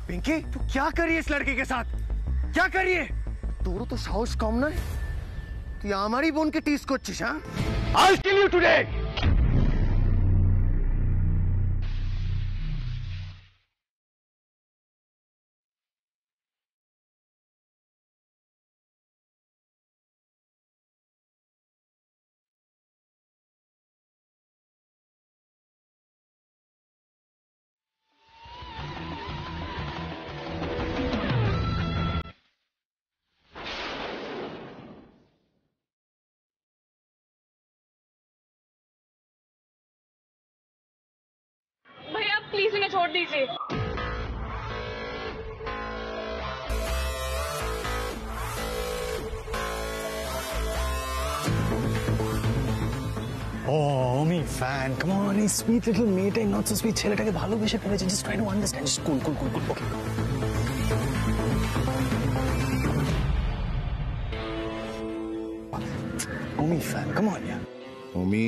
पिंकी तू क्या कर रही है इस लड़के के साथ? क्या कर रही है? তোরও তো সাহস কম নয়, তুই আমারই বোনকে টিজ করছিস। হ্যাঁ, I'll kill you today. Please इन्हें छोड़ दीजिए। Oh, me fan. Come on, he's sweet little mate and not so sweet. ছেলেটাকে ভালোবেসে ফেলেছে. Just try to understand. Just cool. Okay. Omi fan. Come on, yeah. Omi,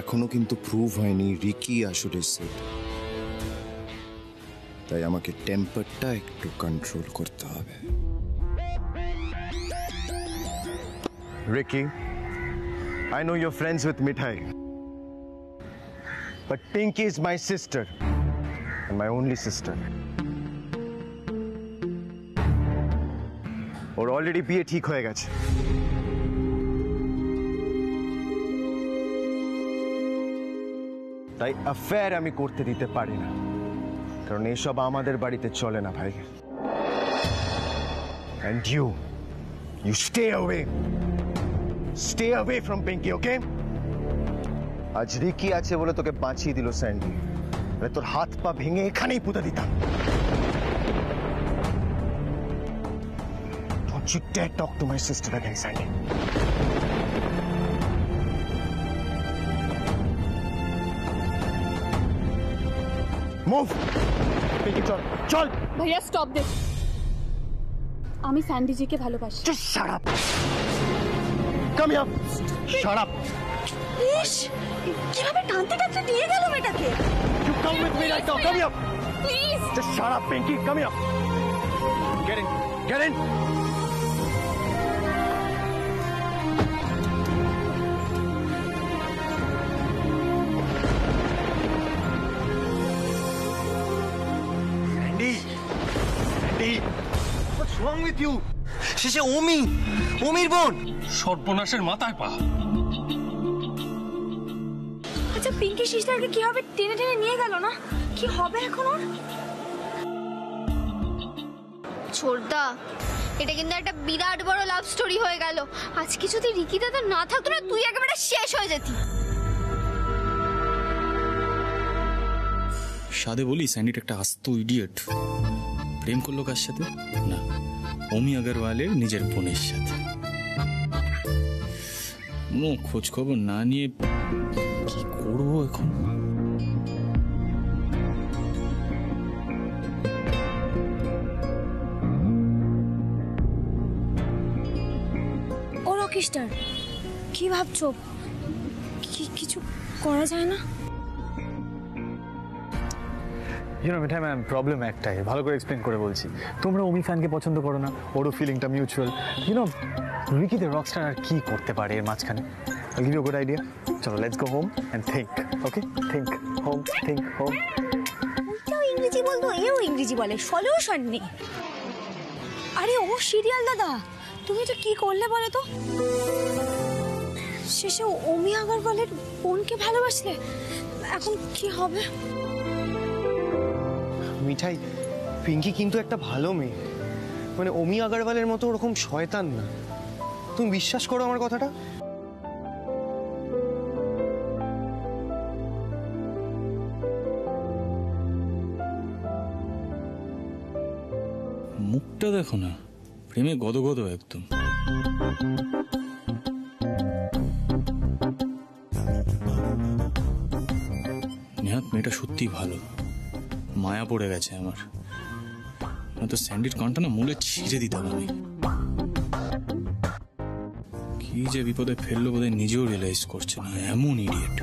এখনো কিন্তু prove হয়নি Ricky আসলে সেট, তাই আমাকে টেম্পারটা একটু কন্ট্রোল করতে হবে। Ricky, I know you're friends with Mithai, but Pinky is my sister and my only sister. Or already বিয়ে ঠিক হয়ে গেছে। তাই অ্যাফেয়ার আমি করতে দিতে পারি না, কারণ এসব আমাদের বাড়িতে চলে না ভাই। And you stay away from Pinky, okay? আজ রিকি আছে বলে তোকে বাঁচিয়ে দিল স্যান্ডি, আরে তোর হাত পা ভেঙে এখানেই পুঁতে দিতাম। Don't you dare talk to my sister again, Sandy. Move! Pinky, চল! भैया stop this. আমি স্যান্ডি জিকে ভালোবাসি। Just shut up! Come here! Shut up! ইস, কিভাবে টানতে দিয়ে গেল মেয়েটাকে? You come with me right now. Come here! Please! Just shut up, Pinky. Come here. Get in. Sandy, what's wrong with you? শেষে ওমির বোন সর্বনাশের মাথায় পা। আচ্ছা, পিঙ্কি সিস্টারকে কি হবে টেনে নিয়ে গেল না? কি হবে এখন ওর? ছোড়দা, এটা কিন্তু একটা বিরাট বড় লাভ স্টোরি হয়ে গেল। আজকে যদি রিকি দাদা না থাকতো না, তুই একেবারে শেষ হয়ে যেতি। সাদে বলি স্যান্ডিটা একটা আস্ত ইডিয়েট। প্রেম করলো কার সাথে? না, অমি আগরওয়ালের নিজের বোনের সাথে। কোনো খোঁজ খবর না নিয়ে কি করবো এখন? ও রকিস্টার, কি ভাবছো? কিছু করা যায় না? মিঠাই ম্যাম, প্রবলেম একটাই, ভালো করে এক্সপ্লেন করে বলছি। তোমরা ওমি ফ্যানকে পছন্দ করো না, ওরও ফিলিংটা মিউচুয়াল। রিকি দ্য রকস্টার আর কি করতে পারে এর মাঝখানে? I'll give you a good idea. চলো, let's go home and think. Okay? Think home. ওটাও ইংরেজি বলতো, এও ইংরেজি বলে, সলিউশন নেই। আরে ও সিরিয়াল দাদা, তুমি তো কি করলে বলো তো? শেষে অমি আগরওয়ালের বোনকে ভালোবাসলে, এখন কি হবে? মিঠাই, পিঙ্কি কিন্তু একটা ভালো মেয়ে, মানে অমি আগরওয়ালের মতো ওরকম শয়তান না। তুমি বিশ্বাস করো আমার কথাটা? মুখটা দেখো না, প্রেমে গদগদ একদম। নেহাত মেয়েটা সত্যি ভালো, মায়া পড়ে গেছে আমার। তো স্যান্ডির কানটা না মূলে ছিঁড়ে দিতাম আমি। কি যে বিপদে ফেললো বোধহয় নিজেও রিয়েলাইজ করছে না, এমন ইডিয়েট।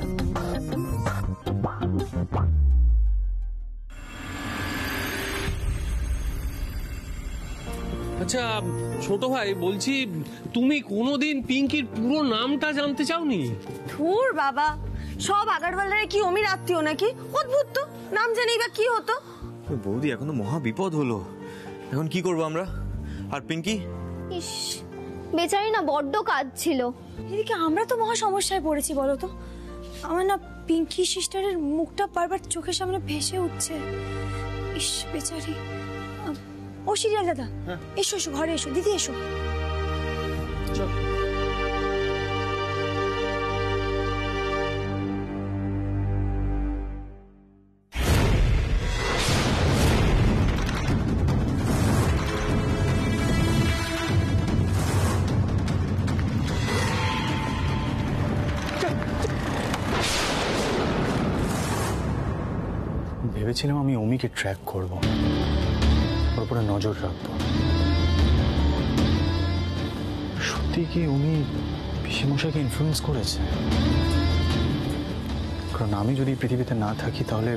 আচ্ছা ছোট ভাই, বলছি তুমি কোনোদিন পিঙ্কির পুরো নামটা জানতে চাওনি? ধুর বাবা, সব আগারওয়ালারা কি অমির আত্মীয় নাকি? অদ্ভুত তো, নাম জানি বা কি হতো। বৌদি এখন তো মহা বিপদ হলো, এখন কি করবো আমরা? আর পিঙ্কি? ইস, বেচারি না বড্ড কাজ ছিল। এদিকে আমরা তো মহা সমস্যায় পড়েছি বলো তো। আমার না পিঙ্কি সিস্টারের মুখটা বারবার চোখের সামনে ভেসে উঠছে। ইস বেচারি। ও সিরিয়াল দাদা, এসো এসো ঘরে এসো, দিদি এসো। ভেবেছিলাম আমি অমিকে ট্র্যাক করব, ওর উপরে নজর রাখবো। সত্যি কি অমি পিসিমশাইকে ইনফ্লুয়েন্স করেছে? কারণ আমি যদি পৃথিবীতে না থাকি তাহলে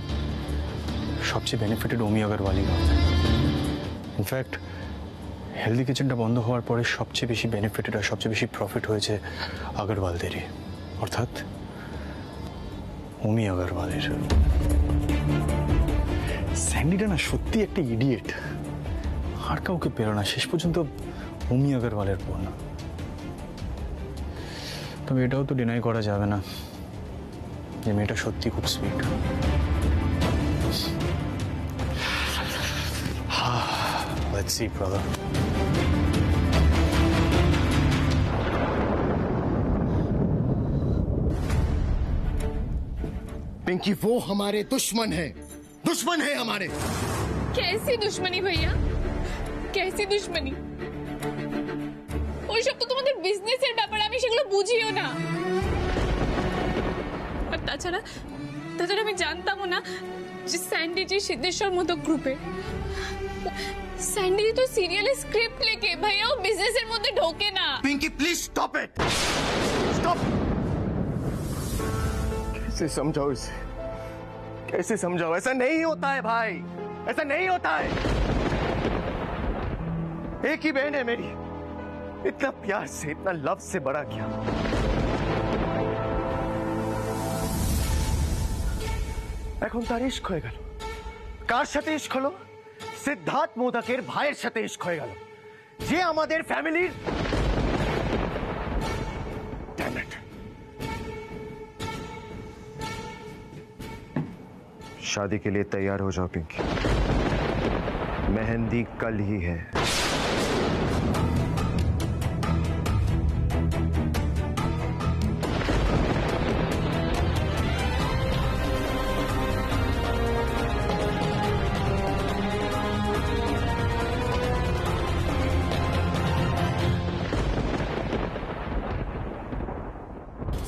সবচেয়ে বেনিফিটেড অমি আগরওয়ালই হবে। ইনফ্যাক্ট হেলদি কিচেনটা বন্ধ হওয়ার পরে সবচেয়ে বেশি বেনিফিটেড আর সবচেয়ে বেশি প্রফিট হয়েছে আগরওয়ালদেরই, অর্থাৎ অমি আগরওয়ালের। স্যান্ডিটা না সত্যি একটা ইডিয়েট, আর কাউকে পেল না, শেষ পর্যন্ত অমি আগরওয়ালের বোন। তবে এটাও তো ডিনাই করা যাবে না যে মেয়েটা সত্যি খুব sweet. Let's see, brother. Pinky वो हमारे दुश्मन है, दुश्मन है हमारे। कैसी दुश्मनी भैया, कैसी दुश्मनी? ওই সব তো তোমাদের বিজনেসের ব্যাপার, আমি সেগুলো বুঝিও না। আর তাছাড়া আমি জানতামও না যে স্যান্ডি জি সিদ্ধেশ্বর মতো গ্রুপে। স্যান্ডি তো সিরিয়ালে স্ক্রিপ্ট লেখে, ভাইয়া ও বিজনেসের মধ্যে ঢোকে না। Pinky please stop it, stop. कैसे समझाओ इसे, कैसे समझाओ? ऐसा नहीं होता है भाई, ऐसा नहीं होता है। एक ही बहन है मेरी, इतना प्यार से, इतना लव से बड़ा किया। এখন তার ইশক হয়ে গেল। কার সাথে ইশক হলো? সিদ্ধার্থ মোদকের ভাইয়ের সাথে ইশক হয়ে গেল, যে আমাদের ফ্যামিলির। Damn it! शादी के लिए तैयार हो जाओ पिंकी, मेहंदी कल ही है।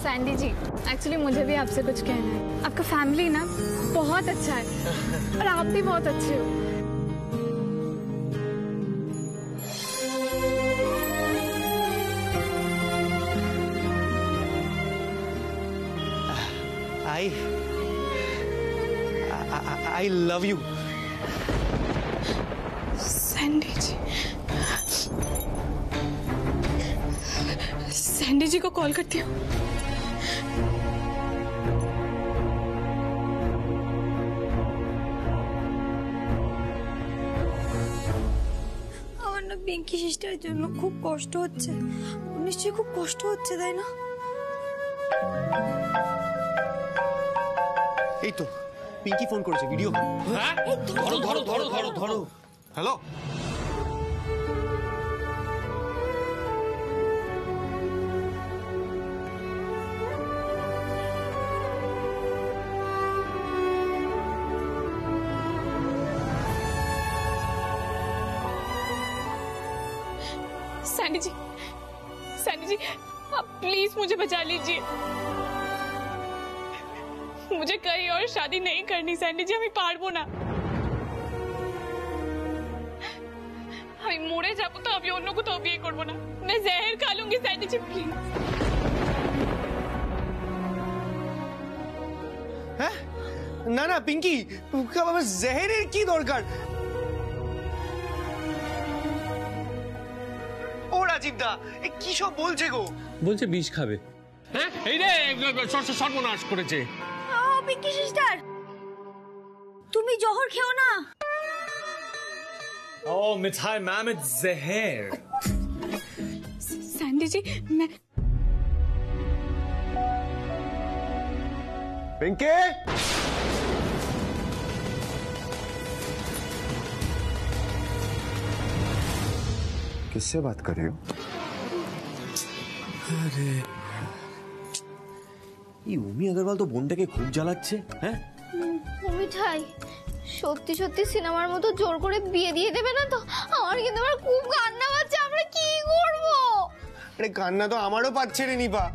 सैंडी जी, एक्चुअली मुझे भी आपसे कुछ कहना है। आपका फैमिली ना बहुत अच्छा है और आप भी बहुत अच्छे हो। I love you. सैंडी जी को कॉल करती हूँ। আমার না পিঙ্কি সিস্টারের জন্য খুব কষ্ট হচ্ছে, নিশ্চয়ই খুব কষ্ট হচ্ছে তাই না? এই তো পিঙ্কি ফোন করেছে, ভিডিও কল। ধরো ধরো ধরো ধরো ধরো। হ্যালো, सैंडी जी आप प्लीज मुझे बचा लीजिए। मुझे कहीं और शादी नहीं करनी सैंडी जी, আমি পারবো না। আমি মরে যাবো তো আমি অন্য কোথাও বিয়ে করবো না, मैं जहर खा लूंगी सैंडी जी प्लीज। হ্যাঁ না না পিঙ্কি, জেহেরের কি দরকার? রাজীব দা, কি সব বলছে গো? বলছে বিষ খাবে। হ্যাঁ এই রে সর্বনাশ করেছে। ও পিঙ্কি সিস্টার, তুমি জহর খেও না। ও Mithai ma'am, it's Jahar. Sandy जी मैं पिंकी, किससे बात कर रही हो? আরে এই অমি আগরওয়াল তো বোনটাকে খুব জ্বালাচ্ছে। হ্যাঁ মিঠাই, সত্যি সত্যি সিনেমার মতো জোর করে বিয়ে দিয়ে দেবে না তো? আমার কিন্তু আমার খুব কান্না পাচ্ছে, আমরা কি করব? আরে কান্না তো আমারও পাচ্ছে রে নিপা।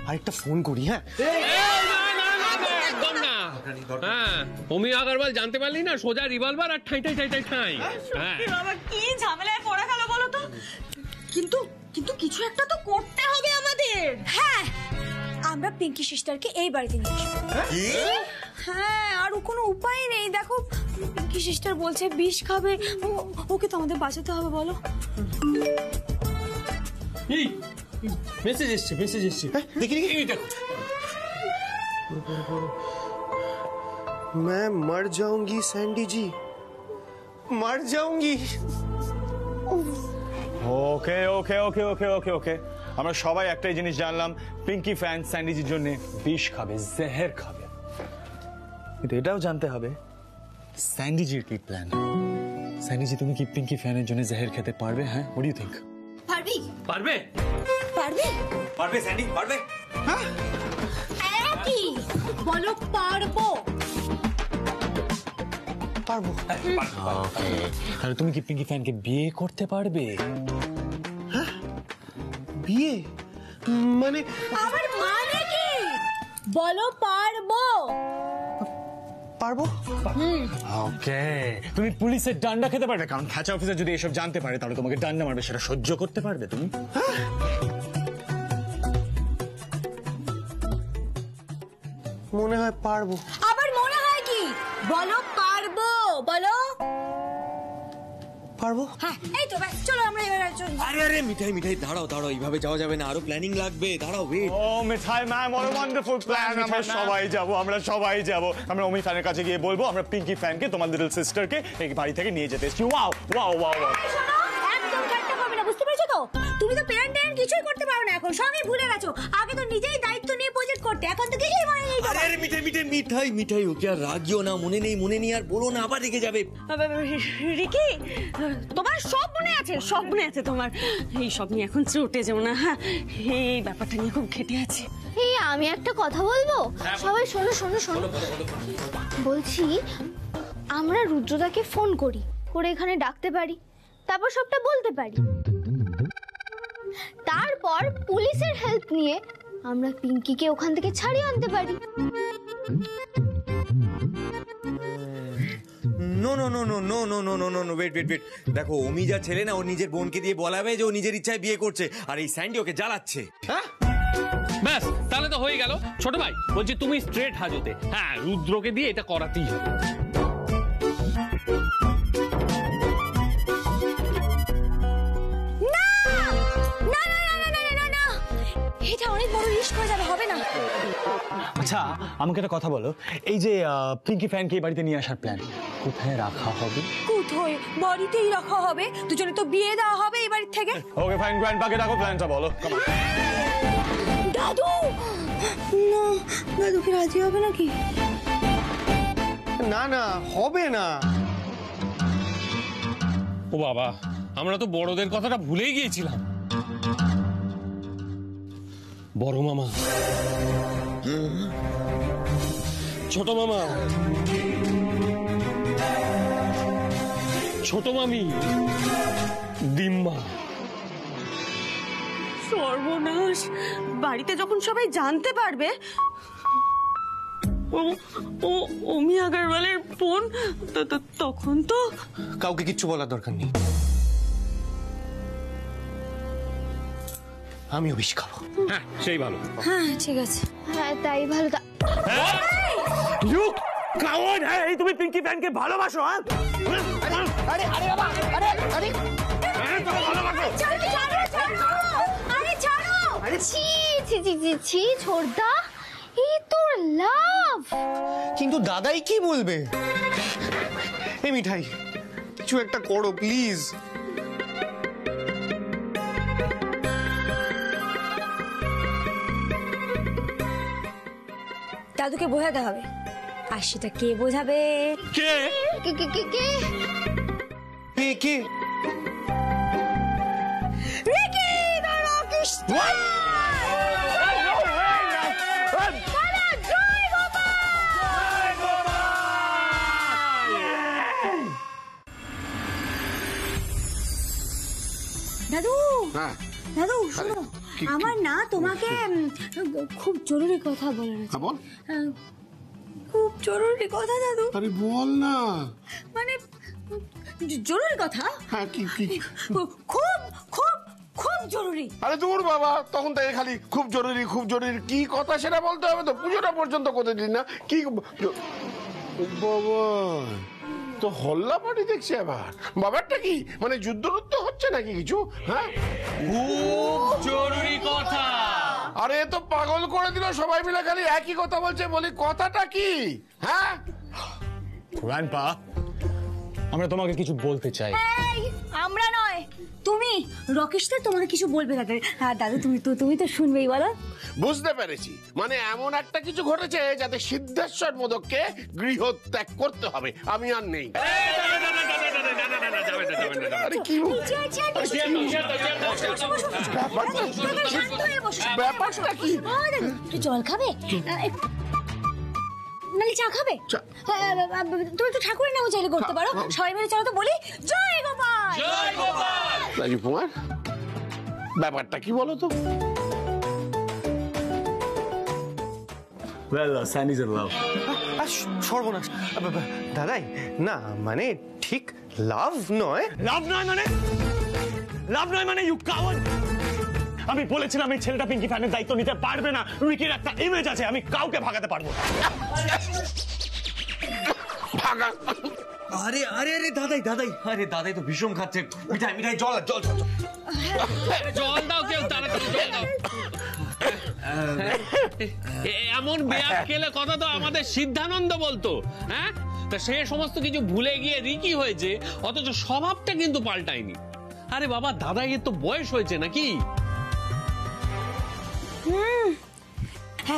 আরেকটা ফোন করি। হ্যাঁ একদম না। হ্যাঁ অমি আগরওয়াল জানতে পারলি না, সোজা রিভলভার আর ঠাই ঠাই ঠাই ঠাই ঠাই। হ্যাঁ বাবা কি ঝামেলায় পড়া গেল বলো তো। কিন্তু কিন্তু কিছু একটা তো করতে হবে আমাদের। হ্যাঁ, আমরা পিঙ্কি সিস্টারকে এই বাড়িতে নিয়ে আসবো। হ্যাঁ, আর কোনো উপায় নেই। দেখো পিঙ্কি সিস্টার বলছে বিষ খাবে, ওকে তো আমাদের বাঁচাতে হবে। বলো। এই মেসেজ এসছে, মেসেজ এসছে। দেখি এই দেখো। मैं मर जाऊंगी सैंडी जी, मर जाऊंगी। ওকে ওকে ওকে ওকে ওকে ওকে, আমরা সবাই একটাই জিনিস জানলাম, পিঙ্কি ফ্যান স্যান্ডিজির জন্য বিষ খাবে, জহর খাবে। কিন্তু এটাও জানতে হবে স্যান্ডিজির কি প্ল্যান। স্যান্ডিজি, তুমি কি পিঙ্কি ফ্যানের জন্য জহর খেতে পারবে? হ্যাঁ, হোয়াট ডু ইউ থিংক? পারবি? পারবে? পারবি? পারবে স্যান্ডি, পারবে। হ্যাঁ কি বলো? পারবো। পারবো। ওকে, তাহলে তুমি কি পিঙ্কি ফ্যানকে বিয়ে করতে পারবে? বিয়ে মানে? আবার মানে কি বলো? পারবো। পারবো। ওকে, তুমি পুলিশের ডান্ডা খেতে পারবে? কারণ খাঁচা অফিসার যদি এসব জানতে পারে তাহলে তোমাকে ডান্ডা মারবে, সেটা সহ্য করতে পারবে তুমি? মনে হয় পারবো। আবার মনে হয় কি বলো? পারবো। বলো। পারবো। হ্যাঁ, এই তো ব্যাস, চলো আমরা এবার চলি। আরে আরে মিঠাই মিঠাই, দাঁড়াও দাঁড়াও, এইভাবে যাওয়া যাবে না, আরো প্ল্যানিং লাগবে। দাঁড়াও, ওয়েট। ও Mithai ma'am, what a wonderful plan! আমরা সবাই যাব, আমরা সবাই যাব। আমরা অমি ফ্যানের কাছে গিয়ে বলবো আমরা পিঙ্কি ফ্যানকে, তোমার লিটল সিস্টারকে এই বাড়ি থেকে নিয়ে যেতে এসেছি। Wow wow wow wow. শোনো, একদম ঠাট্টা করবে না, বুঝতে পেরেছো তো? তুমি তো প্ল্যান ট্যান কিছুই করতে পারো না এখন, সবই ভুলে গেছো। আগে তো নিজেই দায়িত্ব নিয়ে প্রজেক্ট করতে, এখন তো কিছুই মনে নেই। আরে আরে মিঠাই মিঠাই মিঠাই মিঠাই, ওকে আর রাগিও না, মনে নেই মনে নেই আর বলো না, আবার রেগে যাবে। রিকি, তোমার সব মনে আছে, সব মনে আছে তোমার। এই সব নিয়ে এখন চটে যাও না। হ্যাঁ, এই ব্যাপারটা নিয়ে খুব ঘেটে আছে। এই আমি একটা কথা বলবো, সবাই শোনো শোনো শোনো। বলছি আমরা রুদ্রদাকে ফোন করি, করে এখানে ডাকতে পারি, তারপর সবটা বলতে পারি। তারপর পুলিশের হেল্প নিয়ে আমরা পিঙ্কিকে ওখান থেকে ছাড়িয়ে আনতে পারি। No no no no no no no no no no, wait wait wait. দেখো অমি যা ছেলে না, ও নিজের বোনকে দিয়ে বলাবে যে ও নিজের ইচ্ছায় বিয়ে করছে, আর এই স্যান্ডি ওকে জ্বালাচ্ছে। হ্যাঁ ব্যাস, তাহলে তো হয়ে গেল। ছোট ভাই বলছি তুমি স্ট্রেট হাজতে। হ্যাঁ, রুদ্রকে দিয়ে এটা করাতেই হবে। এটা অনেক বড় রিস্ক হয়ে যাবে, হবে না। আচ্ছা আমাকে একটা কথা বলো, এই যে পিঙ্কি ফ্যানকে এই বাড়িতে নিয়ে আসার প্ল্যান কোথায় রাখা হবে? কোথায়? বাড়িতেই রাখা হবে, দুজনে তো বিয়ে দেওয়া হবে এই বাড়ির থেকে। ওকে ফাইন, গ্র্যান্ডপাকে ডাকো, প্ল্যানটা বলো। দাদু না, দাদু কি রাজি হবে নাকি? না না, হবে না। ও বাবা, আমরা তো বড়দের কথাটা ভুলেই গিয়েছিলাম। বড় মামা, ছোট মামা, ছোট মামি, ডিম্মা। সর্বনাশ, বাড়িতে যখন সবাই জানতে পারবে ও অমি আগরওয়ালের বোন, তখন তো কাউকে কিচ্ছু বলার দরকার নেই। আমিও বিষ খাবো। হ্যাঁ সেই ভালো। হ্যাঁ ঠিক আছে। হ্যাঁ তাই ভালো। তুমি পিঙ্কি ফ্যানকে ভালোবাসো? আরে আরে বাবা, আরে আরে ভালোবাসো? ছি ছি ছি ছি ছি ছোড়দা, এই তোর লাভ। কিন্তু দাদাই কি বলবে? এই মিঠাই, কিছু একটা করো প্লিজ। দাদুকে বোঝাতে হবে, আর সেটা কে বোঝাবে? কে? কে কে কে কে? কে কে? Ricky the rockstar! দাদু, দাদু শোনো, আমার না তোমাকে খুব জরুরি কথা বলার আছে। খুব জরুরি কথা দাদু। আরে বল না। মানে জরুরি কথা। হ্যাঁ, কি কি? খুব খুব খুব জরুরি। আরে দূর বাবা, তখন তাই খালি খুব জরুরি খুব জরুরি, কি কথা সেটা বলতে হবে তো। পুজোটা পর্যন্ত করতে দিন না। কি বাবা, তো হল্লা পাটি দেখছি আবার। বাবারটা কি মানে যুদ্ধ হচ্ছে নাকি কিছু? হ্যাঁ, খুব জরুরি কথা। আরে তো পাগল করে দিল, সবাই মিলে খালি একই কথা বলছে। বলি কথাটা কি? হ্যাঁ গ্র্যান্ডপা, আমরা তোমাকে কিছু বলতে চাই। আমরা নয়, তুমি। রকেশটা তোমাকে কিছু বলবে দাদু। হ্যাঁ দাদু, তুমি তো শুনবেই, বলো। বুঝতে পেরেছি, মানে এমন একটা কিছু ঘটেছে যাতে সিদ্ধেশ্বর মোদককে গৃহত্যাগ করতে হবে। আমি আর নেই। আরে কি ব্যাপারটা কি? জল খাবে নালে চা খাবে? তুমি তো ঠাকুরের নামও চাইলে করতে পারো। সবাই মিলে চলো তো বলি, জয় গোপাল। জয় গোপাল। রাজীব কুমার, ব্যাপারটা কি বলো তো? Well, Sandy's in love. সর্বনাশ দাদাই, না মানে ঠিক লাভ নয়। লাভ নয় মানে? লাভ নয় মানে ইউ কাওয়ার্ড! আমি বলেছিলাম এই ছেলেটা পিঙ্কি ফ্যানের দায়িত্ব নিতে পারবে না। রিকির একটা ইমেজ আছে, আমি কাউকে ভাগাতে পারবো না। আরে আরে আরে দাদাই দাদাই, আরে দাদাই তো ভীষণ খাচ্ছে। মিঠাই মিঠাই, জল জল জল জল দাও, কেউ তাড়াতাড়ি জল দাও। এমন বেয়াক্কেলে কথা তো আমাদের সিদ্ধানন্দ বলতো। হ্যাঁ, তা সে সমস্ত কিছু ভুলে গিয়ে রিকি হয়েছে, অথচ স্বভাবটা কিন্তু পাল্টায়নি। আরে বাবা, দাদাইয়ের তো বয়স হয়েছে নাকি?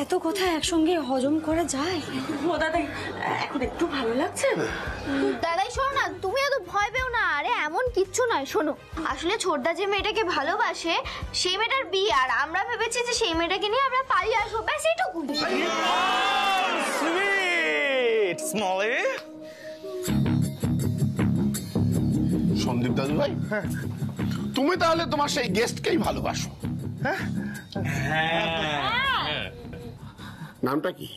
এত কথা একসঙ্গে হজম করা যায়? ও দাদাই, এখন একটু ভালো লাগছে? দাদাই শোনো না, তুমি এত ভয় পেও না। আরে এমন কিচ্ছু নয়। শোনো, আসলে ছোটদা যে মেয়েটাকে ভালোবাসে সেই মেয়েটার বিয়ে, আর আমরা ভেবেছি যে সেই মেয়েটাকে নিয়ে আমরা পালিয়ে আসবো, ব্যাস এইটুকু। সুইট স্মলি। সন্দীপ দাদু ভাই, তুমি তাহলে তোমার সেই গেস্টকেই ভালোবাসো? হ্যাঁ, নামটা কি?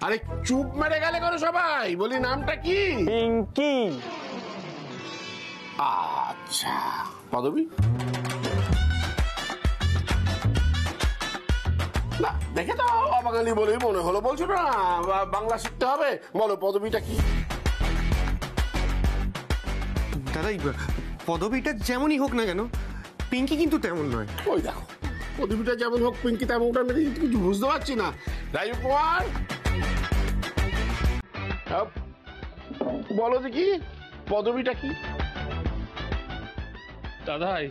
আরে চুপ মেরে গেলে করো সবাই, বলি নামটা কি? পিঙ্কি। আচ্ছা, পদবী? না, দেখে তো অবাঙালি বলেই মনে হলো। বলছো না বাংলা শিখতে হবে, বলো পদবীটা কি? দাদাই, পদবীটা যেমনই হোক না কেন, পিঙ্কি কিন্তু তেমন নয়। ওই দেখো, পদবীটা যেমন হোক পিঙ্কি তেমনটা মেরে কিন্তু কিছু বুঝতে পারছি না। রাজীব কুমার, বলো দেখি পদবীটা কি? দাদাই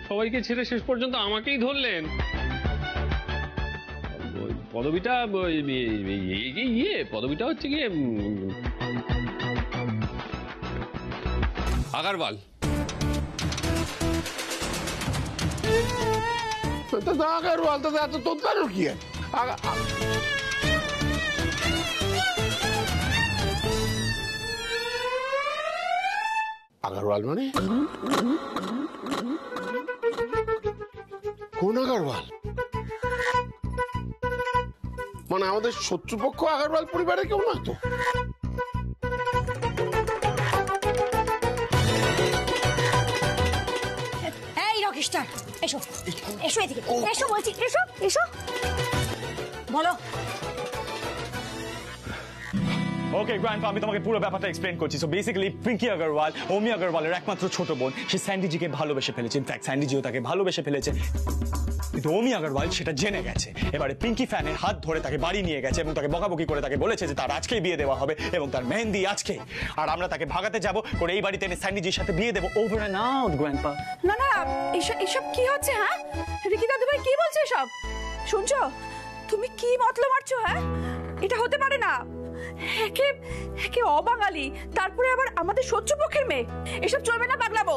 সবাইকে ছেড়ে শেষ পর্যন্ত আমাকেই ধরলেন। পদবীটা পদবীটা হচ্ছে গিয়ে আগারওয়াল। আগারওয়াল তো এত তোর কি? আগারওয়াল মানে কোন আগারওয়াল? মানে আমাদের শত্রুপক্ষ আগারওয়াল পরিবারের কেউ নয় তো? এই রকেশটার, এসো এসো এদিকে, এসো বলছি, এসো এসো, বলো। ওকে গ্র্যান্ডপা, আমি তোমাকে পুরো ব্যাপারটা এক্সপ্লেন করছি। সো বেসিক্যালি পিঙ্কি আগরওয়াল ওমি আগরওয়ালের একমাত্র ছোট বোন, সে স্যান্ডিজিকে ভালোবেসে ফেলেছে। ইনফ্যাক্ট স্যান্ডিজিও তাকে ভালোবেসে ফেলেছে, কিন্তু ওমি আগরওয়াল সেটা জেনে গেছে। এবারে পিঙ্কি ফ্যানের হাত ধরে তাকে বাড়ি নিয়ে গেছে এবং তাকে বকাবকি করে তাকে বলেছে যে তার আজকেই বিয়ে দেওয়া হবে এবং তার মেহেন্দি আজকে, আর আমরা তাকে ভাগাতে যাব করে এই বাড়িতে এনে স্যান্ডিজির সাথে বিয়ে দেবো। Over and out grandpa. না না, এসব কি হচ্ছে? হ্যাঁ রিকি দাদু ভাই কি বলছে সব? শুনছো? তুমি কি মতলব মারছো? হ্যাঁ এটা হতে পারে না। একে অবাঙালি, তারপরে আবার আমাদের শত্রুপক্ষের মেয়ে, এসব চলবে না পাগলাবো।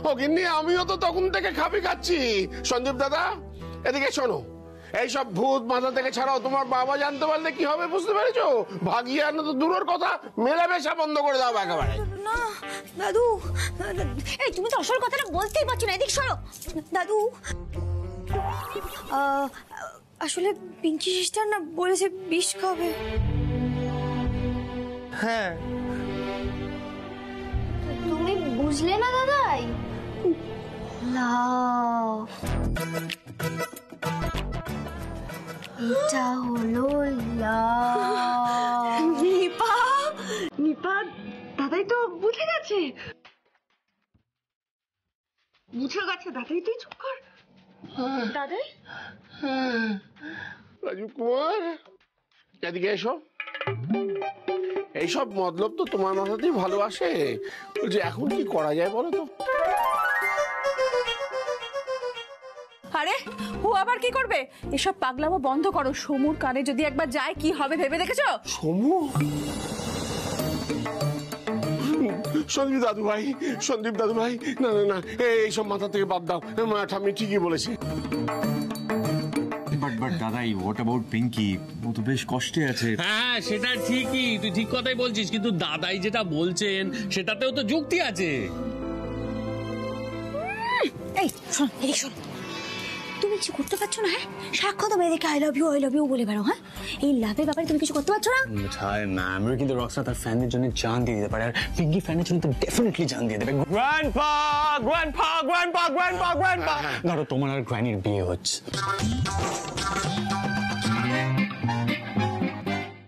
ও গিন্নি, আমিও তো তখন থেকে খাবি খাচ্ছি। সন্দীপ দাদা এদিকে শোনো, এইসব ভূত মাথা থেকে ছাড়াও, তোমার বাবা জানতে পারলে কি হবে বুঝতে পেরেছো? ভাগিয়ে আনো তো দূরের কথা, মেলামেশা বন্ধ করে দাও একেবারে। না দাদু, এই তুমি তো আসল কথাটা বলতেই পারছো না, এদিক সরো। দাদু আসলে পিঙ্কি সিস্টার না বলেছে বিষ খাবে। হ্যাঁ, তুমি বুঝলে না দাদাই? এটা হলো নিপা দাদাই তো বুঝে গেছে, দাদাই তুই চুপ কর। দাদাই রাজু কুমার এদিকে এসো। এইসব মতলব তো তোমার মাথাতেই ভালো আসে। বলছি এখন কি করা যায় বলো তো? আরে ও আবার কি করবে? এসব পাগলামো বন্ধ করো। সমুর কানে যদি একবার যায় কি হবে ভেবে দেখেছো? সমু? সন্দীপ দাদু ভাই না না না, এইসব মাথা থেকে বাদ দাও। মা ঠাম্মি ঠিকই বলেছে। বাট দাদাই, হোয়াট অ্যাবাউট পিঙ্কি? ও তো বেশ কষ্টে আছে। হ্যাঁ সেটা ঠিকই, তুই ঠিক কথাই বলছিস, কিন্তু দাদাই যেটা বলছেন সেটাতেও তো যুক্তি আছে। এই শোন, এদিকে শোন, তুমি কিছু করতে পারছো না? হ্যাঁ সাক্ষ্য তো মেয়েদেরকে আই লাভ ইউ বলে বেড়ো। হ্যাঁ এই লাভের ব্যাপারে তুমি কিছু করতে পারছো না? মিঠাই ম্যাম কিন্তু রক্সা তার ফ্যানদের জন্য জান দিয়ে দিতে পারে, আর পিঙ্কি ফ্যানের জন্য তো ডেফিনেটলি জান দিয়ে দেবে। গ্র্যান্ডপা ধরো তোমার আর গ্র্যানির বিয়ে হচ্ছে।